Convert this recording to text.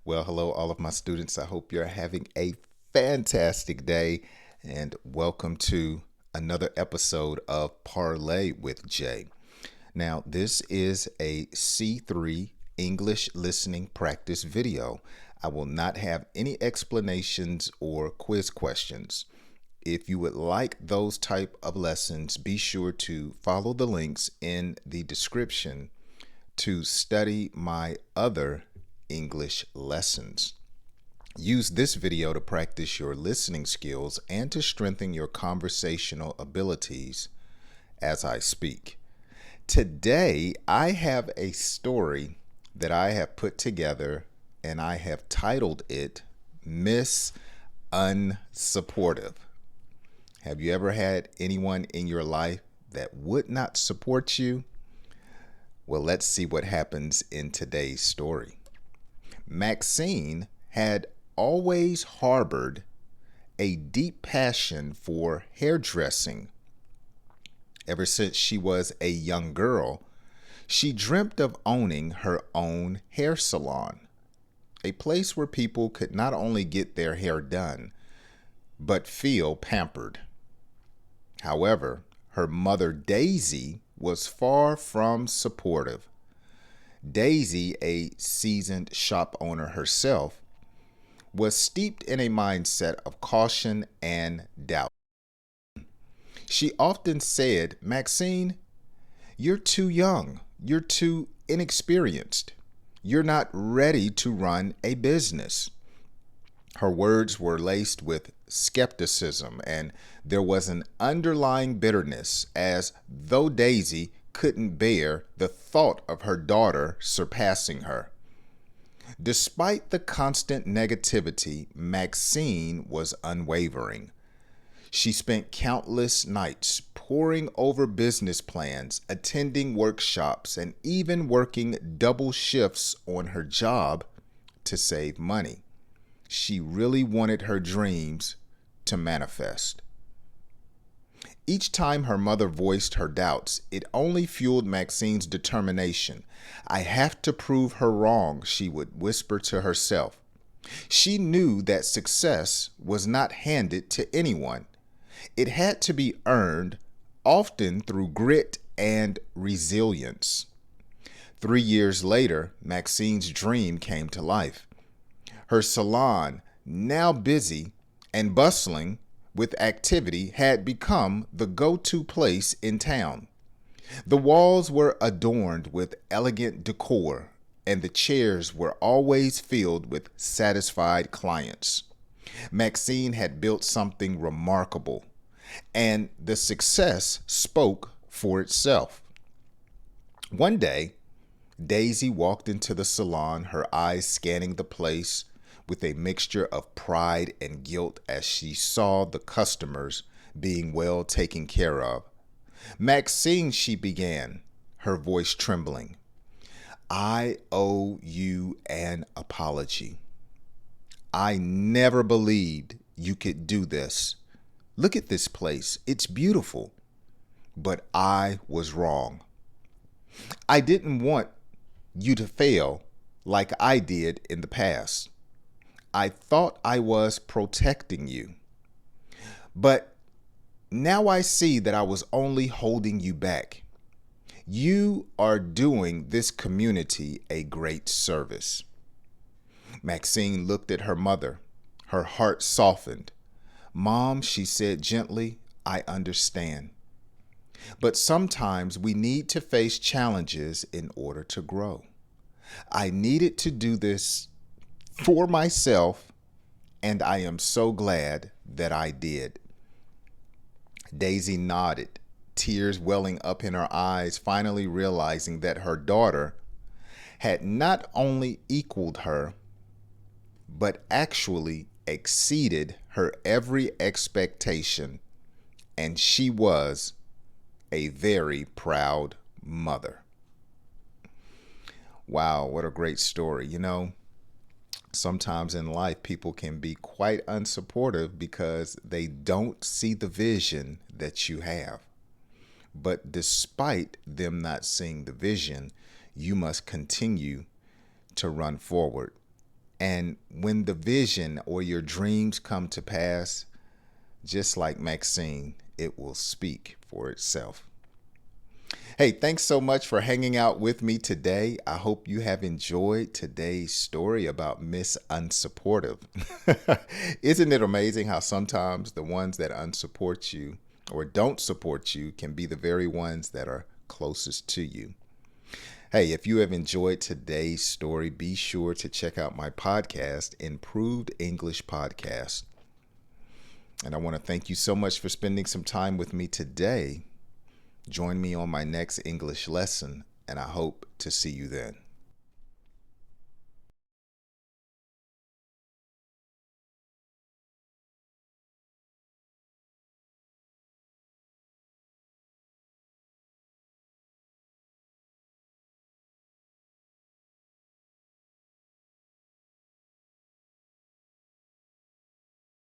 Well, hello, all of my students. I hope you're having a fantastic day and welcome to another episode of Parlay with Jay. Now, this is a C-3 English listening practice video. I will not have any explanations or quiz questions. If you would like those type of lessons, be sure to follow the links in the description to study my other English lessons. Use this video to practice your listening skills and to strengthen your conversational abilities as I speak. Today, I have a story that I have put together and I have titled it Miss Unsupportive. Have you ever had anyone in your life that would not support you? Well, let's see what happens in today's story. Maxine had always harbored a deep passion for hairdressing. Ever since she was a young girl, she dreamt of owning her own hair salon, a place where people could not only get their hair done, but feel pampered. However, her mother, Daisy, was far from supportive. Daisy, a seasoned shop owner herself, was steeped in a mindset of caution and doubt. She often said, "Maxine, you're too young. You're too inexperienced. You're not ready to run a business." Her words were laced with skepticism, and there was an underlying bitterness, as though Daisy couldn't bear the thought of her daughter surpassing her. Despite the constant negativity, Maxine was unwavering. She spent countless nights poring over business plans, attending workshops, and even working double shifts on her job to save money. She really wanted her dreams to manifest. Each time her mother voiced her doubts, it only fueled Maxine's determination. "I have to prove her wrong," she would whisper to herself. She knew that success was not handed to anyone. It had to be earned, often through grit and resilience. 3 years later, Maxine's dream came to life. Her salon, now busy and bustling with activity, had become the go-to place in town. The walls were adorned with elegant decor, and the chairs were always filled with satisfied clients. Maxine had built something remarkable, and the success spoke for itself. One day, Daisy walked into the salon, her eyes scanning the place with a mixture of pride and guilt as she saw the customers being well taken care of. "Maxine," she began, her voice trembling, "I owe you an apology. I never believed you could do this. Look at this place. It's beautiful. But I was wrong. I didn't want you to fail like I did in the past. I thought I was protecting you. But now I see that I was only holding you back. You are doing this community a great service." Maxine looked at her mother. Her heart softened. "Mom," she said gently, "I understand. But sometimes we need to face challenges in order to grow. I needed to do this for myself, and I am so glad that I did." Daisy nodded, tears welling up in her eyes, finally realizing that her daughter had not only equaled her, but actually exceeded her every expectation, and she was a very proud mother. Wow, what a great story. Sometimes in life, people can be quite unsupportive because they don't see the vision that you have. But despite them not seeing the vision, you must continue to run forward. And when the vision or your dreams come to pass, just like Maxine, it will speak for itself. Hey, thanks so much for hanging out with me today. I hope you have enjoyed today's story about Miss Unsupportive. Isn't it amazing how sometimes the ones that unsupport you or don't support you can be the very ones that are closest to you? Hey, if you have enjoyed today's story, be sure to check out my podcast, Improved English Podcast. And I want to thank you so much for spending some time with me today. Join me on my next English lesson, and I hope to see you then.